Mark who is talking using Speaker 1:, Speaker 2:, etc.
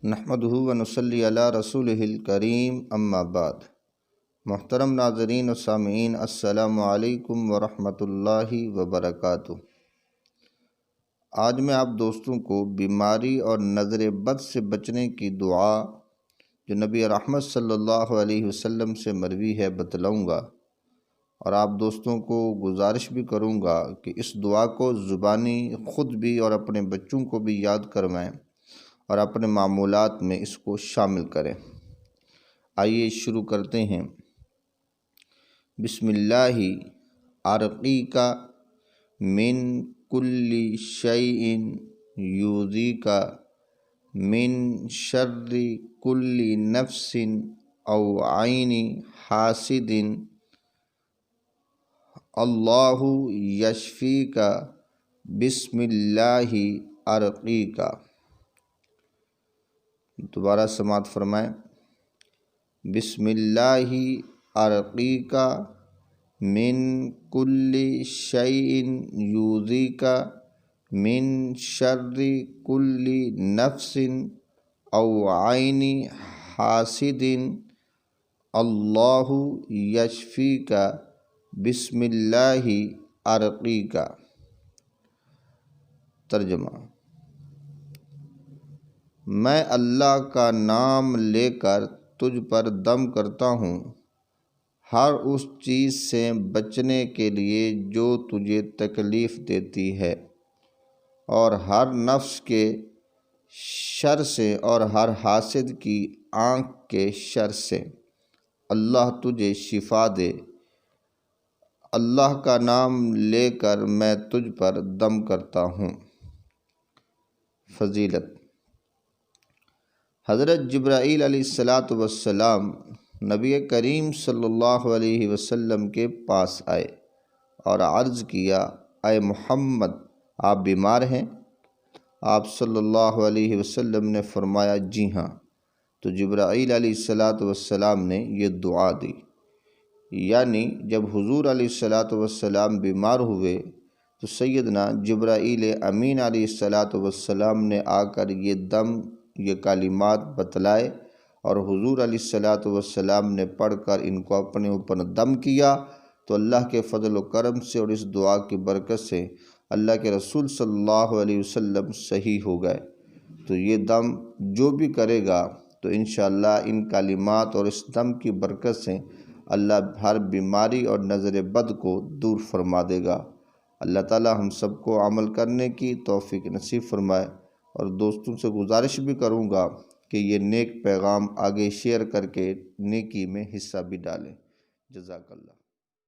Speaker 1: نحمدہ و نصلی علی رسولہ الکریم اما بعد۔ محترم ناظرین و سامعین، السلام علیکم ورحمۃ اللہ وبرکاتہ۔ آج میں آپ دوستوں کو بیماری اور نظر بد سے بچنے کی دعا جو نبی رحمت صلی اللہ علیہ وسلم سے مروی ہے بتلاؤں گا، اور آپ دوستوں کو گزارش بھی کروں گا کہ اس دعا کو زبانی خود بھی اور اپنے بچوں کو بھی یاد کروائیں اور اپنے معمولات میں اس کو شامل کریں۔ آئیے شروع کرتے ہیں۔ بسم اللہ ارقیک من کل شیء یؤذیک من شر کل نفس او عین حاسد اللہ یشفیک بسم اللہ ارقیک۔ دوبارہ سماعت فرمائیں۔ بسم اللہ ارقیک من کل شیء یؤذیک من شر کل نفس او عین حاسد اللہ یشفیک بسم اللہ ارقیک۔ ترجمہ: میں اللہ کا نام لے کر تجھ پر دم کرتا ہوں، ہر اس چیز سے بچنے کے لیے جو تجھے تکلیف دیتی ہے، اور ہر نفس کے شر سے اور ہر حاسد کی آنکھ کے شر سے۔ اللہ تجھے شفا دے۔ اللہ کا نام لے کر میں تجھ پر دم کرتا ہوں۔ فضیلت: حضرت جبرائیل علیہ السلام نبی کریم صلی اللہ علیہ وسلم کے پاس آئے اور عرض کیا، اے محمد، آپ بیمار ہیں؟ آپ صلی اللہ علیہ وسلم نے فرمایا، جی ہاں۔ تو جبرائیل علیہ السلام نے یہ دعا دی، یعنی جب حضور علیہ السلام بیمار ہوئے تو سیدنا جبرائیل امین علیہ السلام نے آ کر یہ کلمات بتلائے، اور حضور علیہ السلام نے پڑھ کر ان کو اپنے اوپر دم کیا، تو اللہ کے فضل و کرم سے اور اس دعا کی برکت سے اللہ کے رسول صلی اللہ علیہ وسلم صحیح ہو گئے۔ تو یہ دم جو بھی کرے گا تو انشاءاللہ ان کلمات اور اس دم کی برکت سے اللہ ہر بیماری اور نظر بد کو دور فرما دے گا۔ اللہ تعالی ہم سب کو عمل کرنے کی توفیق نصیب فرمائے، اور دوستوں سے گزارش بھی کروں گا کہ یہ نیک پیغام آگے شیئر کر کے نیکی میں حصہ بھی ڈالیں۔ جزاک اللہ۔